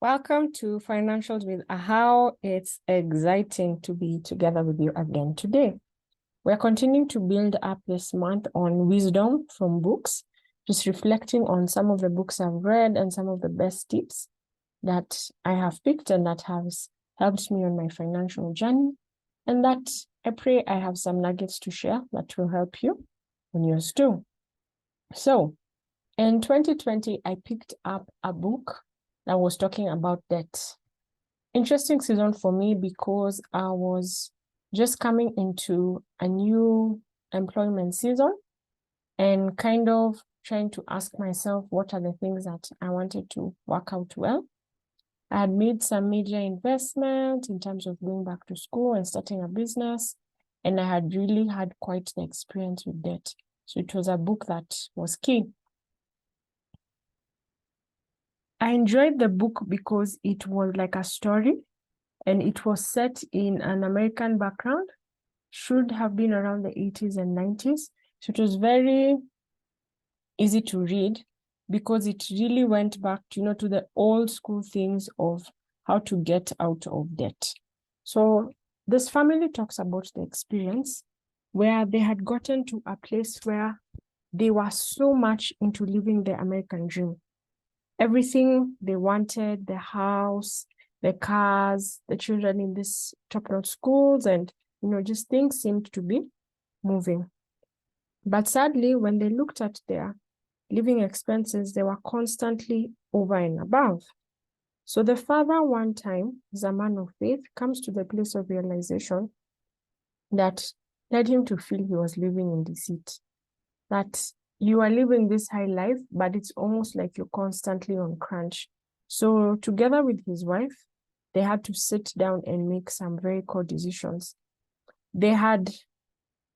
Welcome to Financials with Ahawo. It's exciting to be together with you again today. We're continuing to build up this month on wisdom from books, just reflecting on some of the books I've read and some of the best tips that I have picked and that has helped me on my financial journey. And that I pray I have some nuggets to share that will help you on yours too. So in 2020, I picked up a book that was talking about debt. Interesting season for me because I was just coming into a new employment season and kind of trying to ask myself, what are the things that I wanted to work out well? I had made some major investment in terms of going back to school and starting a business, and I had really had quite the experience with debt. So it was a book that was key. I enjoyed the book because it was like a story and it was set in an American background, should have been around the 80s and 90s. So it was very easy to read because it really went back to the old school things of how to get out of debt. So this family talks about the experience where they had gotten to a place where they were so much into living the American dream. Everything they wanted, the house, the cars, the children in these top-notch schools, and just things seemed to be moving. But sadly, when they looked at their living expenses, they were constantly over and above. So the father, one time, is a man of faith, comes to the place of realization that led him to feel he was living in deceit. That you are living this high life, but it's almost like you're constantly on crunch. So together with his wife, they had to sit down and make some very core decisions. They had,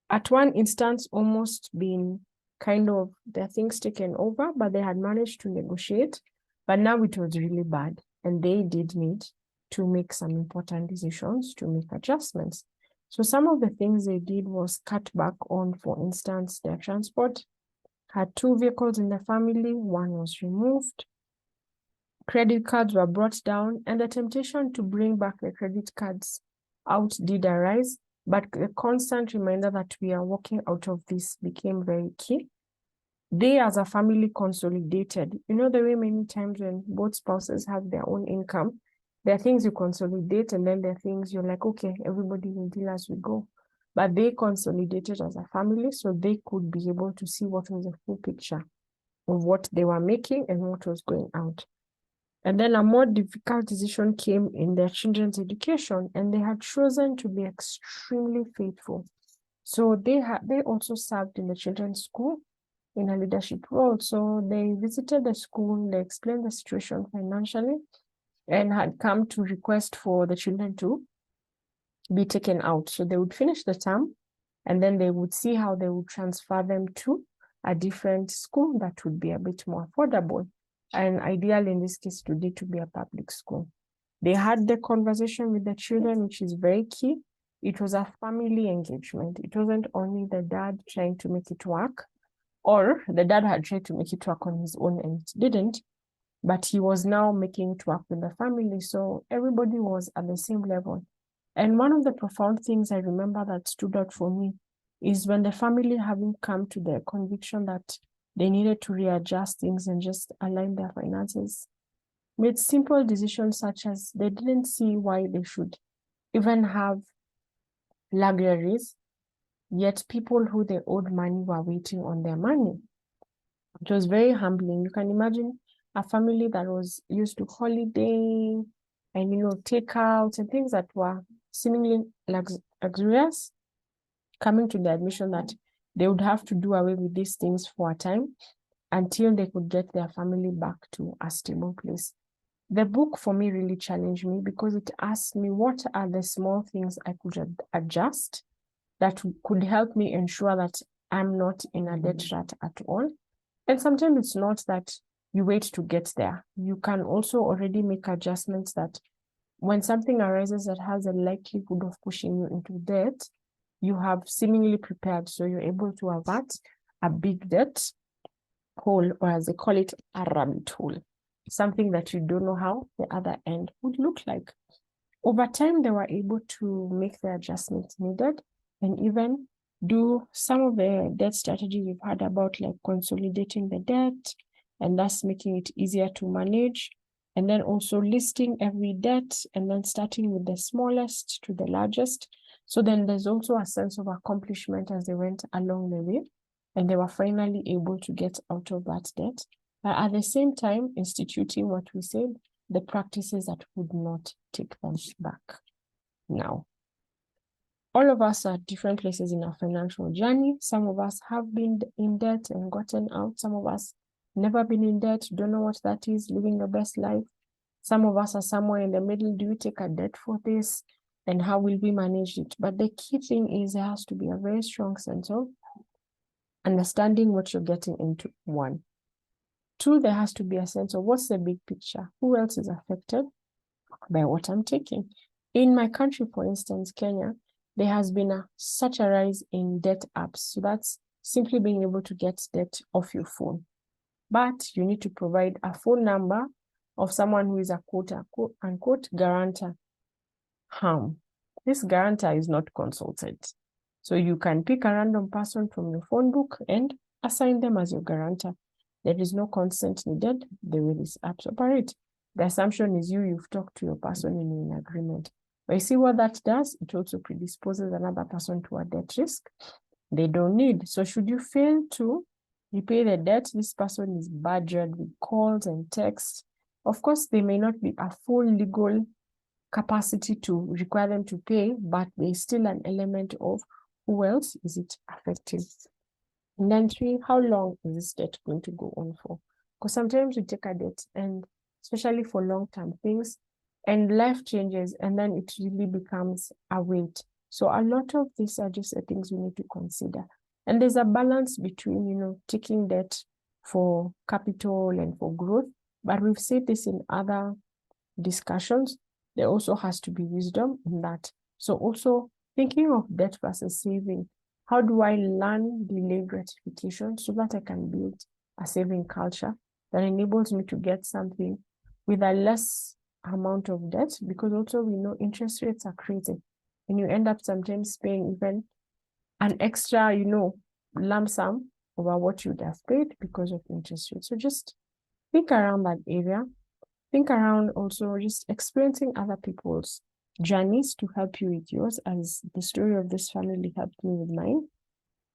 at one instance, almost been kind of their things taken over, but they had managed to negotiate. But now it was really bad. And they did need to make some important decisions, to make adjustments. So some of the things they did was cut back on, for instance, their transport. Had 2 vehicles in the family, one was removed. Credit cards were brought down, and the temptation to bring back the credit cards out did arise, but the constant reminder that we are walking out of this became very key. They, as a family, consolidated. The way many times when both spouses have their own income, there are things you consolidate, and then there are things you're like, okay, everybody will deal as we go. But they consolidated as a family so they could be able to see what was the full picture of what they were making and what was going out. And then a more difficult decision came in their children's education, and they had chosen to be extremely faithful. So they also served in the children's school in a leadership role. So they visited the school, they explained the situation financially, and had come to request for the children to be taken out. So they would finish the term, and then they would see how they would transfer them to a different school that would be a bit more affordable. And ideal in this case today to be a public school. They had the conversation with the children, which is very key. It was a family engagement. It wasn't only the dad trying to make it work, or the dad had tried to make it work on his own and it didn't, but he was now making it work with the family. So everybody was at the same level. And one of the profound things I remember that stood out for me is when the family, having come to the conviction that they needed to readjust things and just align their finances, made simple decisions such as they didn't see why they should even have luxuries, yet people who they owed money were waiting on their money. It was very humbling. You can imagine a family that was used to holiday and, takeouts and things that were seemingly luxurious, coming to the admission that they would have to do away with these things for a time until they could get their family back to a stable place. The book for me really challenged me because it asked me what are the small things I could adjust that could help me ensure that I'm not in a debt rat at all. And sometimes it's not that you wait to get there. You can also already make adjustments that when something arises that has a likelihood of pushing you into debt, you have seemingly prepared. So you're able to avert a big debt hole, or as they call it, a rabbit hole. something that you don't know how the other end would look like. Over time, they were able to make the adjustments needed and even do some of the debt strategies we've heard about, like consolidating the debt and thus making it easier to manage. And then also listing every debt and then starting with the smallest to the largest. So then there's also a sense of accomplishment as they went along the way and they were finally able to get out of that debt. But at the same time, instituting what we said, the practices that would not take them back. Now, all of us are at different places in our financial journey. Some of us have been in debt and gotten out. Some of us never been in debt, don't know what that is, living the best life. Some of us are somewhere in the middle. Do we take a debt for this? And how will we manage it? But the key thing is there has to be a very strong sense of understanding what you're getting into, one. Two, there has to be a sense of what's the big picture? Who else is affected by what I'm taking? In my country, for instance, Kenya, there has been such a rise in debt apps. So that's simply being able to get debt off your phone. But you need to provide a phone number of someone who is a quote-unquote guarantor. This guarantor is not consulted. So you can pick a random person from your phone book and assign them as your guarantor. There is no consent needed. The way these apps operate. The assumption is you've talked to your person and you're in agreement. But you see what that does? It also predisposes another person to a debt risk they don't need. So should you fail to repay the debt, this person is badgered with calls and texts. Of course, they may not be a full legal capacity to require them to pay, but there's still an element of who else is it affecting. And then three, how long is this debt going to go on for? Because sometimes we take a debt, and especially for long-term things, and life changes, and then it really becomes a weight. So a lot of these are just the things we need to consider. And there's a balance between, taking debt for capital and for growth. But we've said this in other discussions. There also has to be wisdom in that. So also thinking of debt versus saving. How do I learn delayed gratification so that I can build a saving culture that enables me to get something with a less amount of debt? Because also we know interest rates are crazy. And you end up sometimes paying even an extra, lump sum over what you'd have paid because of interest rates. So just think around that area. Think around also just experiencing other people's journeys to help you with yours, as the story of this family helped me with mine.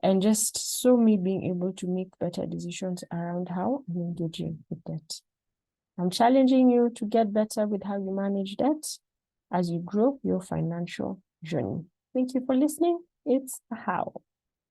And just so me being able to make better decisions around how I'm engaging with debt. I'm challenging you to get better with how you manage debt as you grow your financial journey. Thank you for listening. It's Ahawo.